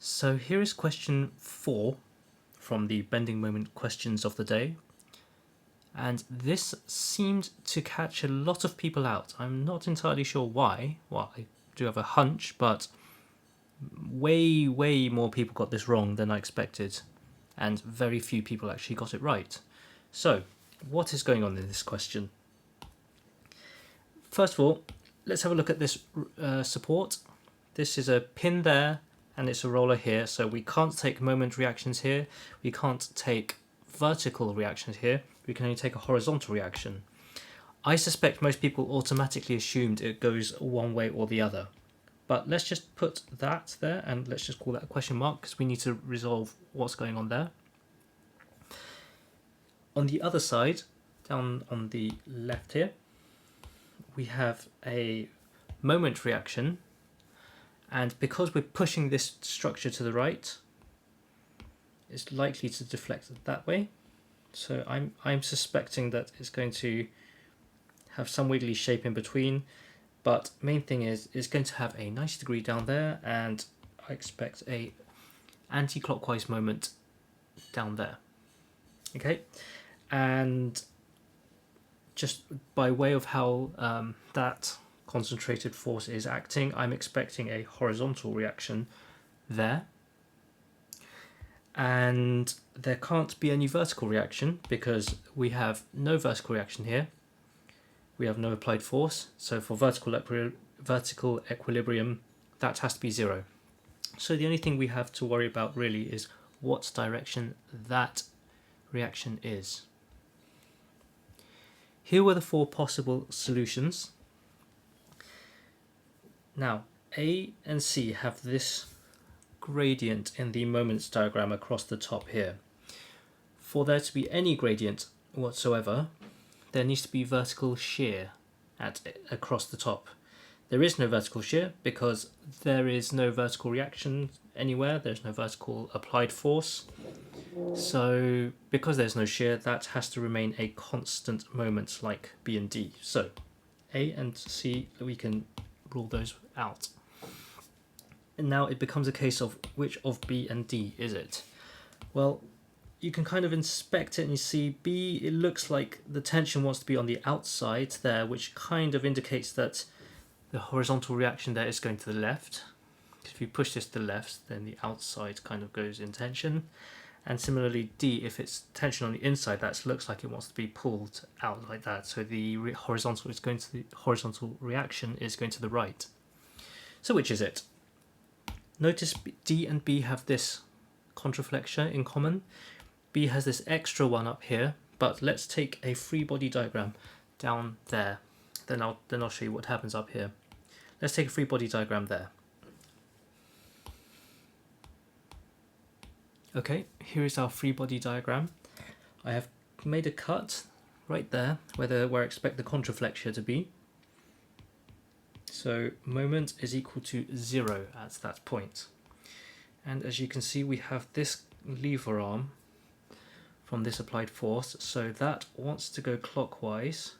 So here is question 4 from the bending moment questions of the day. And this seemed to catch a lot of people out. I'm not entirely sure why. Well, I do have a hunch, but way more people got this wrong than I expected. And very few people actually got it right. So, what is going on in this question? First of all, let's have a look at this support. This is a pin there, and it's a roller here, so we can't take moment reactions here, we can't take vertical reactions here, we can only take a horizontal reaction. I suspect most people automatically assumed it goes one way or the other, but let's just put that there and let's just call that a question mark because we need to resolve what's going on there. On the other side, down on the left here, we have a moment reaction. And because we're pushing this structure to the right, it's likely to deflect that way. So I'm suspecting that it's going to have some wiggly shape in between. But main thing is it's going to have a 90 degree down there, and I expect a anti-clockwise moment down there. Okay, and just by way of how that concentrated force is acting, I'm expecting a horizontal reaction there, and there can't be any vertical reaction because we have no vertical reaction here, we have no applied force, so for vertical equilibrium that has to be 0. So the only thing we have to worry about really is what direction that reaction is. Here were the 4 possible solutions. Now, A and C have this gradient in the moments diagram across the top here. For there to be any gradient whatsoever, there needs to be vertical shear across the top. There is no vertical shear because there is no vertical reaction anywhere, there's no vertical applied force. So because there's no shear, that has to remain a constant moment like B and D. So A and C, we can rule those out. And now it becomes a case of which of B and D is it? Well, you can kind of inspect it and you see B, it looks like the tension wants to be on the outside there, which kind of indicates that the horizontal reaction there is going to the left. If you push this to the left, then the outside kind of goes in tension. And similarly D, if it's tension on the inside, that looks like it wants to be pulled out like that. So the horizontal reaction is going to the right. So which is it? Notice D and B have this contraflexure in common. B has this extra one up here, but let's take a free body diagram down there. Then I'll show you what happens up here. Let's take a free body diagram there. Okay, here is our free body diagram. I have made a cut right there where I expect the contraflexure to be. So moment is equal to 0 at that point. And as you can see, we have this lever arm from this applied force, so that wants to go clockwise,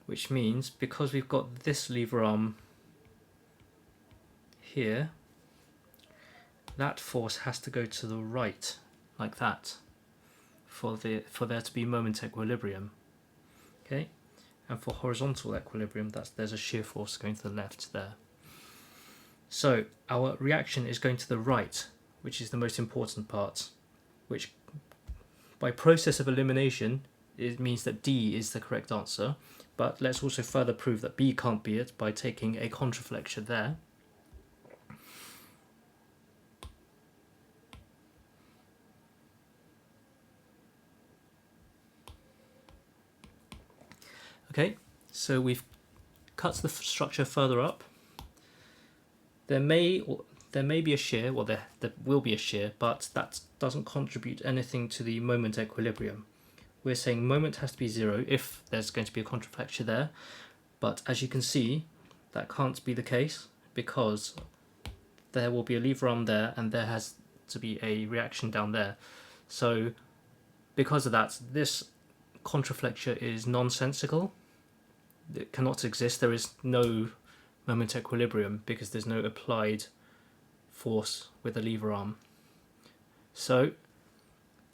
which means because we've got this lever arm here, that force has to go to the right, like that, for there to be moment equilibrium. Okay, and for horizontal equilibrium, there's a shear force going to the left there. So our reaction is going to the right, which is the most important part, which by process of elimination, it means that D is the correct answer. But let's also further prove that B can't be it by taking a contraflexure there. Okay, so we've cut the structure further up. There may be a shear, well there will be a shear, but that doesn't contribute anything to the moment equilibrium. We're saying moment has to be 0 if there's going to be a contraflexure there, but as you can see, that can't be the case because there will be a lever arm there and there has to be a reaction down there. So because of that, this contraflexure is nonsensical. It cannot exist. There is no moment equilibrium because there's no applied force with a lever arm. So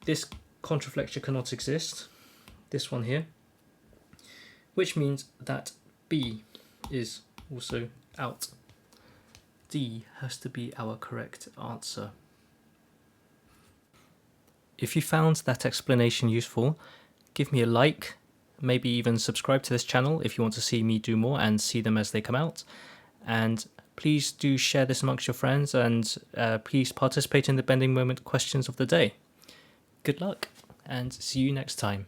this contraflexure cannot exist, this one here, which means that B is also out. D has to be our correct answer. If you found that explanation useful, give me a like, maybe even subscribe to this channel if you want to see me do more and see them as they come out. And please do share this amongst your friends, and please participate in the bending moment questions of the day. Good luck, and see you next time.